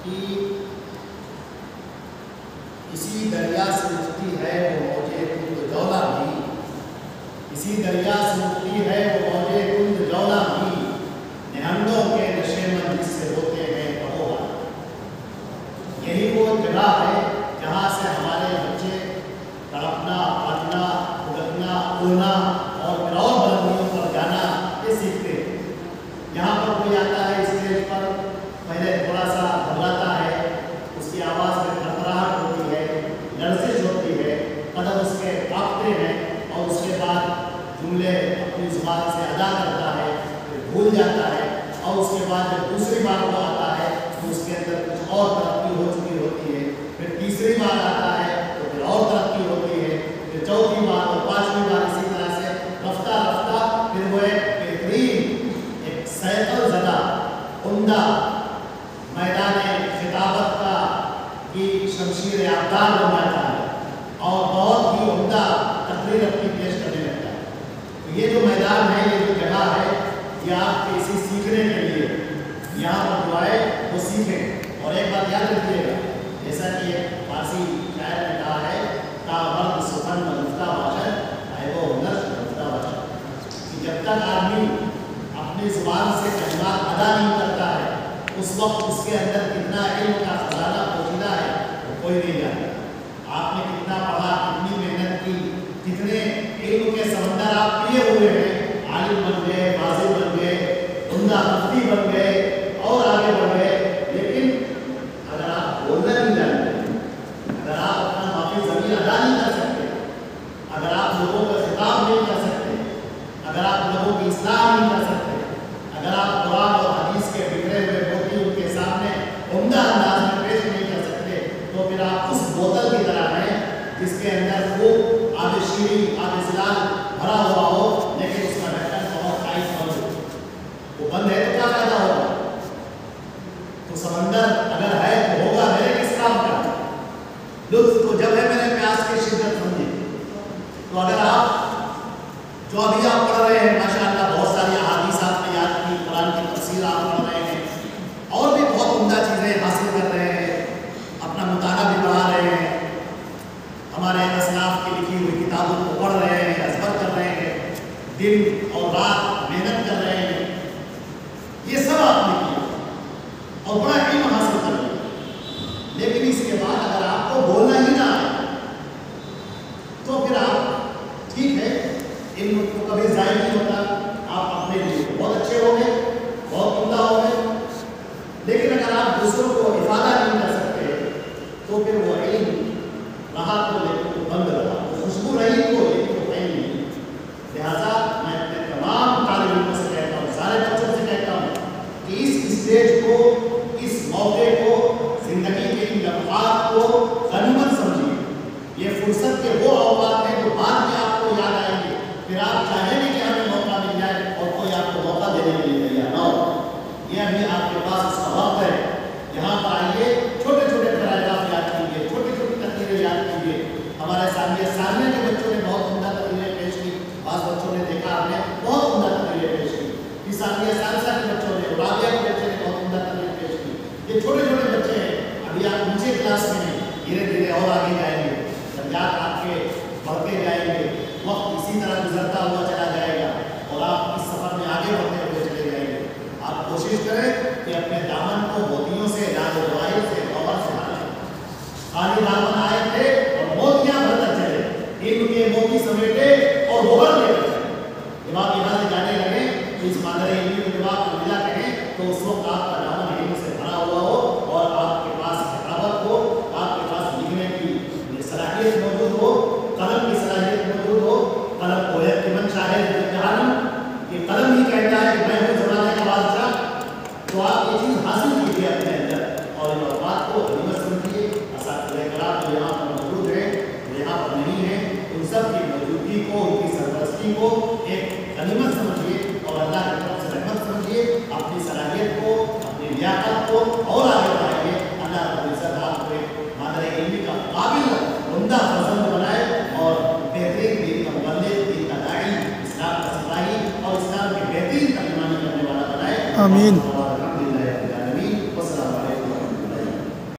کہ اسی دریا سے اٹھتی ہے وہ موجے کند جولا بھی، اسی دریا سے اٹھتی ہے وہ موجے کند جولا بھی، نہنگوں کے نشے من جس سے ہوتے ہیں کہوگا۔ یہی وہ جگہ ہے جہاں سے ہمارے بچے تڑپنا، پھٹنا، اڑنا، اڑنا اور پھر اور بلندیوں پر جانا یہ سیکھتے ہیں۔ یہاں پر کوئی آتا ہے اسٹیج پر، پہلے تھوڑا سا گھبراتا ہے، اس کی آواز میں تھرتھراہٹ ہوتی ہے، لرزش ہوتی ہے، قدم اس کے کانپتے ہیں، اور اس کے بعد جملے اپنی زبان سے ادا کرتا ہے، پھر بھول جاتا ہے، اور اس کے بعد جب دوسری بار وہ آتا ہے تو اس کے اندر کچھ اور ترقی ہو چکی ہوتی ہے، پھر تیسری بار آتا ہے تو پھر اور ترقی ہوتی ہے، پھر چوتھی بار اور پانچویں بار اسی طرح سے رفتہ رفتہ پھر وہ ایک بہترین، ایک سیکل زدہ، عمدہ میدان خطابت کا کی شمشیر آبدار بن جاتا ہے اور بہت ہی عمدہ تقریر اپنی پیش کرنے لگتا ہے۔ تو یہ جو میدان ہے، یہ جو جگہ ہے، یہ آپ کے اسی سیکھنے کے لیے یہاں پر جو آئے وہ سیکھیں۔ اور ایک بات یاد رکھیے گا، جیسا کہ ایک فارسی شاعر نے کہا ہے، کا مرد سخن منفتہ باشد ہے وہ ہنر منفتہ باشد، کہ جب تک آدمی اپنی زبان سے کلمات ادا نہیں کرتا ہے اس وقت اس کے اندر کتنا علم کا خزانہ پوشیدہ ہے وہ کوئی نہیں جانتا۔ آپ نے کتنا پڑھا، کتنی محنت کی، کتنے علم کے سمندر آپ پیے ہوئے ہیں، عالم بن گئے، قاضی بن گئے، عمدہ مفتی بن گئے اور آگے بڑھ گئے، لیکن اگر آپ بولنا نہیں جانتے، اگر آپ اپنا واقعی ضمیر ادا نہیں کر سکتے، اگر آپ لوگوں کا خطاب نہیں کر سکتے، اگر آپ لوگوں کی اصلاح نہیں کر سکتے، اگر آپ قرآن اور حدیث کے بگڑے ہوئے موتی ان کے سامنے عمدہ انداز میں پیش نہیں کر سکتے، تو پھر آپ اس بوتل کی طرح ہیں جس کے اندر خوب آب شیریں، آب زلال بھرا ہوا ہو، لیکن اس کا ڈھکن بہت ٹائٹ بند ہو۔ وہ بند ہے تو کیا فائدہ ہوگا؟ تو سمندر اگر ہے تو ہوگا میرے کس کام کا؟ لطف تو جب ہے میں نے پیاس کی شدت سمجھی۔ تو اگر آپ جو ابھی آپ پڑھ رہے ہیں، ماشاء اللہ بہت ساری احادیث آپ نے یاد کی، قرآن کی تفسیر آپ پڑھ رہے ہیں، اور بھی بہت عمدہ چیزیں حاصل کر رہے ہیں، اپنا مطالعہ بھی بڑھا رہے ہیں، ہمارے اسلاف کی لکھی ہوئی کتابوں کو پڑھ رہے ہیں، ازبر کر رہے ہیں، دن اور رات محنت کر رہے ہیں، یہ سب آپ نے کیا اور بڑا علم حاصل کر لیا، لیکن اس کے بعد اگر آپ کو بولنا ہی نہ آئے تو پھر آپ ٹھیک ہے، علم کو کبھی ضائع نہیں ہوتا، آپ اپنے لیے بہت اچھے ہو گئے، بہت عمدہ ہو گئے، لیکن اگر آپ دوسروں کو افادہ نہیں کر سکتے تو پھر وہ علم رہا تو لیکن وہ بند رہا، وہ خوشبو رہی تو لیکن وہ علم نہیں۔ لہٰذا میں اپنے تمام طالب علموں سے کہتا ہوں، سارے بچوں سے کہتا ہوں کہ اس اسٹیج کو، اس موقع کو، زندگی کے ان لمحات کو غنیمت سمجھیے۔ یہ فرصت کے وہ اوقات ہیں جو بعد میں آپ کو یاد آئیں گے، پھر آپ چاہیں گے کہ ہمیں موقع مل جائے اور کوئی آپ کو موقع دینے کے لیے تیار نہ ہو۔ یہ ابھی آپ کے پاس اس کا وقت ہے، یہاں پر آئیے، چھوٹے چھوٹے پیراگراف یاد کیجیے، چھوٹی چھوٹی تقریریں یاد کیجیے۔ ہمارے سامنے کے بچوں نے بہت عمدہ تقریریں پیش کی، بعض بچوں نے دیکھا ہم نے بہت عمدہ تقریریں پیش کی، ثانیہ ثالثہ کے بچوں نے، رابعہ کے بچے نے بہت عمدہ تقریر پیش کی۔ یہ چھوٹے چھوٹے بچے ہیں، ابھی آپ نیچے کلاس میں ہیں، دھیرے دھیرے اور آگے جائیں گے، درجات آپ کے بڑھتے جائیں گے، وقت اسی طرح گزرتا ہوا چلا جائے گا اور آپ اس سفر میں آگے بڑھتے ہوئے چلے جائیں گے۔ آپ کوشش کریں کہ اپنے دامن کو موتیوں سے، لاج و روایت سے، گوہر سے بھریں۔ خالی دامن آئے تھے اور موتیاں بھرتا چلے، علم کے موتی سمیٹے اور گوہر لے کر چلے۔ جب آپ یہاں سے جانے لگے تو اس مادر علمی کو جب آپ ملا کہیں تو اس وقت آپ کا دامن علم سے بھرا ہوا ہو اور آپ کے پاس کتابت ہو، آپ کے پاس لکھنے کی صلاحیت موجود ہو، قلم کی صلاحیت موجود ہو، قلم کو ہے کہ من چاہے جہانم، یہ قلم ہی کہتا ہے کہ میں ہوں زمانے کا بادشاہ، تو آپ یہ چیز حاصل کیجیے اپنے اندر اور ان اوقات کو غنیمت سمجھیے۔ اساتذہ کرام جو یہاں پر موجود ہیں، جو یہاں پر نہیں ہیں، ان سب کی موجودگی کو، ان کی سرپرستی کو ایک غنیمت سمجھیے اور اللہ کی طرف سے رحمت سمجھیے، اپنی صلاحیت کو، اپنی لیاقت کو اور آگے بڑھائیے۔ اللہ رب العزت آپ کو ایک مادر علمی کا قابل عمدہ فرزند بنائے اور بہترین دین کا مبلغ، دین کا داعی، اسلام کا سپاہی اور اسلام کے بہترین ترجمانی کرنے والا بنائے۔ آمین۔